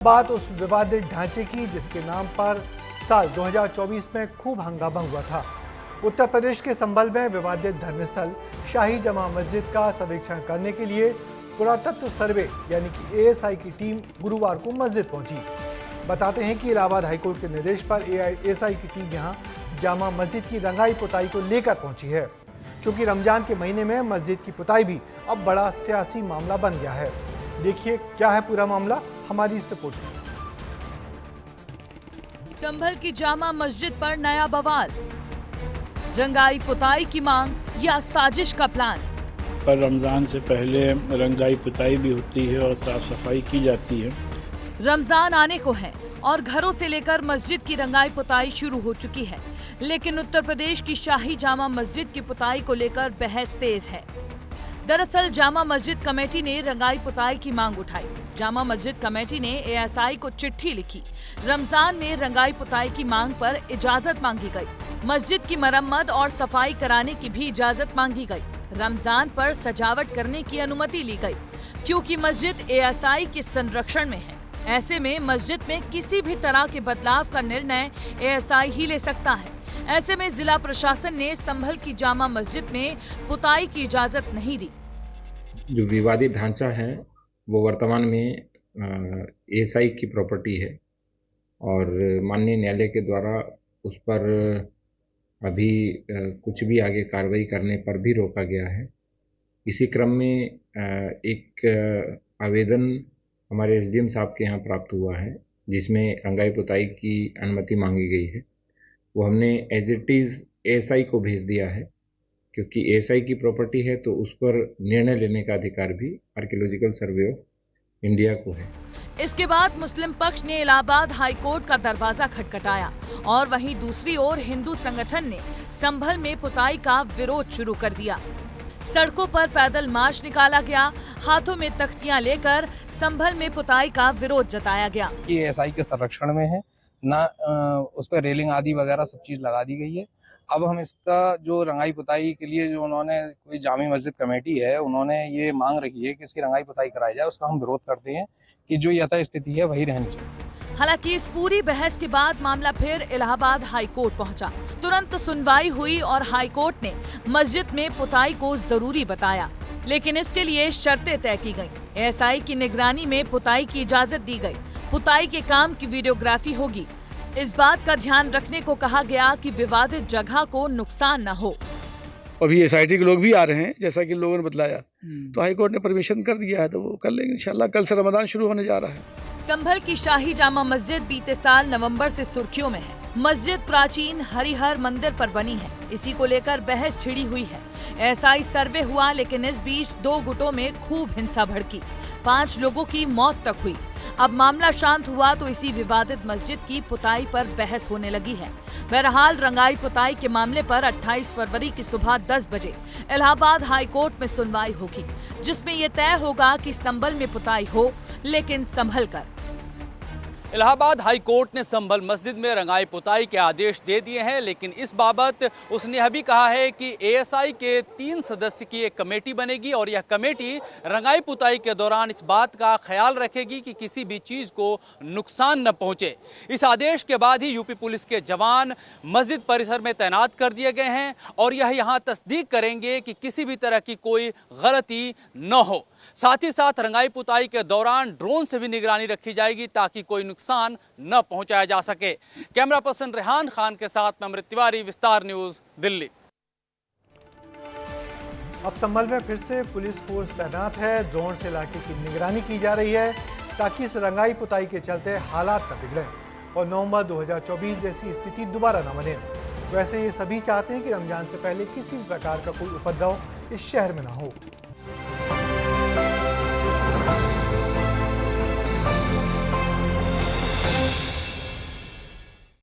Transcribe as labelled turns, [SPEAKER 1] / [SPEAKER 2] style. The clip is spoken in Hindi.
[SPEAKER 1] बात उस विवादित ढांचे की जिसके नाम पर साल 2024 में खूब हंगामा हुआ था। उत्तर प्रदेश के संभल में विवादित धर्मस्थल शाही जमा मस्जिद का सर्वेक्षण करने के लिए पुरातत्व सर्वे यानी कि एएसआई की टीम गुरुवार को मस्जिद पहुंची। बताते हैं कि इलाहाबाद हाईकोर्ट के निर्देश पर एएसआई की टीम यहां जामा मस्जिद की रंगाई पुताई को लेकर पहुंची है, क्योंकि रमजान के महीने में मस्जिद की पुताई भी अब बड़ा सियासी मामला बन गया है। देखिए क्या है पूरा मामला हमारी इस रिपोर्ट में।
[SPEAKER 2] संभल की जामा मस्जिद पर नया बवाल, रंगाई पुताई की मांग या साजिश का प्लान।
[SPEAKER 3] पर रमजान से पहले रंगाई पुताई भी होती है और साफ सफाई की जाती है।
[SPEAKER 2] रमजान आने को है और घरों से लेकर मस्जिद की रंगाई पुताई शुरू हो चुकी है, लेकिन उत्तर प्रदेश की शाही जामा मस्जिद की पुताई को लेकर बहस तेज है। दरअसल जामा मस्जिद कमेटी ने रंगाई पुताई की मांग उठाई। जामा मस्जिद कमेटी ने एएसआई को चिट्ठी लिखी। रमजान में रंगाई पुताई की मांग पर इजाजत मांगी गई। मस्जिद की मरम्मत और सफाई कराने की भी इजाजत मांगी गई। रमजान पर सजावट करने की अनुमति ली गई, क्योंकि मस्जिद एएसआई के संरक्षण में है। ऐसे में मस्जिद में किसी भी तरह के बदलाव का निर्णय एएसआई ही ले सकता है। ऐसे में जिला प्रशासन ने संभल की जामा मस्जिद में पुताई की इजाजत नहीं दी।
[SPEAKER 4] जो विवादित ढांचा है वो वर्तमान में एएसआई की प्रॉपर्टी है और माननीय न्यायालय के द्वारा उस पर अभी कुछ भी आगे कार्रवाई करने पर भी रोका गया है। इसी क्रम में एक आवेदन हमारे एसडीएम साहब के यहाँ प्राप्त हुआ है, जिसमें रंगाई पुताई की अनुमति मांगी गई है। वो हमने एज इट इज़ एएसआई को भेज दिया है, क्योंकि एएसआई की प्रॉपर्टी है तो उस पर निर्णय लेने का अधिकार भी आर्कियोलॉजिकल सर्वे ऑफ इंडिया को है।
[SPEAKER 2] इसके बाद मुस्लिम पक्ष ने इलाहाबाद हाईकोर्ट का दरवाजा खटखटाया और वहीं दूसरी ओर हिंदू संगठन ने संभल में पुताई का विरोध शुरू कर दिया। सड़कों पर पैदल मार्च निकाला गया। हाथों में तख्तियां लेकर संभल में पुताई का विरोध जताया गया।
[SPEAKER 5] ये एएसआई के संरक्षण में है ना, उस पर रेलिंग आदि वगैरह सब चीज लगा दी गई है। अब हम इसका जो रंगाई पुताई के लिए जो उन्होंने कोई जामी मस्जिद कमेटी है, उन्होंने ये मांग रखी है कि इसकी रंगाई पुताई कराई जाए, उसका हम विरोध करते हैं कि जो यथा स्थिति है वही रहनी चाहिए।
[SPEAKER 2] हालांकि इस पूरी बहस के बाद मामला फिर इलाहाबाद हाईकोर्ट पहुंचा। तुरंत सुनवाई हुई और हाईकोर्ट ने मस्जिद में पुताई को जरूरी बताया, लेकिन इसके लिए शर्तें तय की गयी। एएसआई की निगरानी में पुताई की इजाजत दी गयी। पुताई के काम की वीडियोग्राफी होगी। इस बात का ध्यान रखने को कहा गया कि विवादित जगह को नुकसान न हो।
[SPEAKER 6] अभी एसआईटी के लोग भी आ रहे हैं, जैसा कि लोगों ने बतलाया, तो हाईकोर्ट ने परमिशन कर दिया है, तो वो कर लेंगे इंशाल्लाह। कल से रमजान शुरू होने जा रहा है।
[SPEAKER 2] संभल की शाही जामा मस्जिद बीते साल नवंबर से सुर्खियों में है। मस्जिद प्राचीन हरिहर मंदिर पर बनी है। इसी को लेकर बहस छिड़ी हुई है। एएसआई सर्वे हुआ, लेकिन इस बीच दो गुटों में खूब हिंसा भड़की। 5 लोगों की मौत तक हुई। अब मामला शांत हुआ तो इसी विवादित मस्जिद की पुताई पर बहस होने लगी है। बहरहाल रंगाई पुताई के मामले पर 28 फरवरी की सुबह 10 बजे इलाहाबाद हाईकोर्ट में सुनवाई होगी, जिसमें यह तय होगा कि संभल में पुताई हो, लेकिन संभल कर।
[SPEAKER 7] इलाहाबाद हाई कोर्ट ने संभल मस्जिद में रंगाई पुताई के आदेश दे दिए हैं, लेकिन इस बाबत उसने अभी कहा है कि एएसआई के 3 सदस्य की एक कमेटी बनेगी और यह कमेटी रंगाई पुताई के दौरान इस बात का ख्याल रखेगी कि किसी भी चीज़ को नुकसान न पहुंचे। इस आदेश के बाद ही यूपी पुलिस के जवान मस्जिद परिसर में तैनात कर दिए गए हैं और यह यहाँ तस्दीक करेंगे कि किसी भी तरह की कोई गलती न हो। साथ ही साथ रंगाई पुताई के दौरान ड्रोन से भी निगरानी रखी जाएगी, ताकि कोई नुकसान न पहुंचाया जा सके। कैमरा पर्सन रेहान खान के साथ मैं अमृत तिवारी, विस्तार न्यूज, दिल्ली।
[SPEAKER 1] अब संभल में फिर से पुलिस फोर्स तैनात है। ड्रोन से इलाके की निगरानी की जा रही है, ताकि इस रंगाई पुताई के चलते हालात न बिगड़े और नवंबर 2024 जैसी स्थिति दोबारा न बने। वैसे ये सभी चाहते हैं कि रमजान से पहले किसी भी प्रकार का कोई उपद्रव इस शहर में न हो।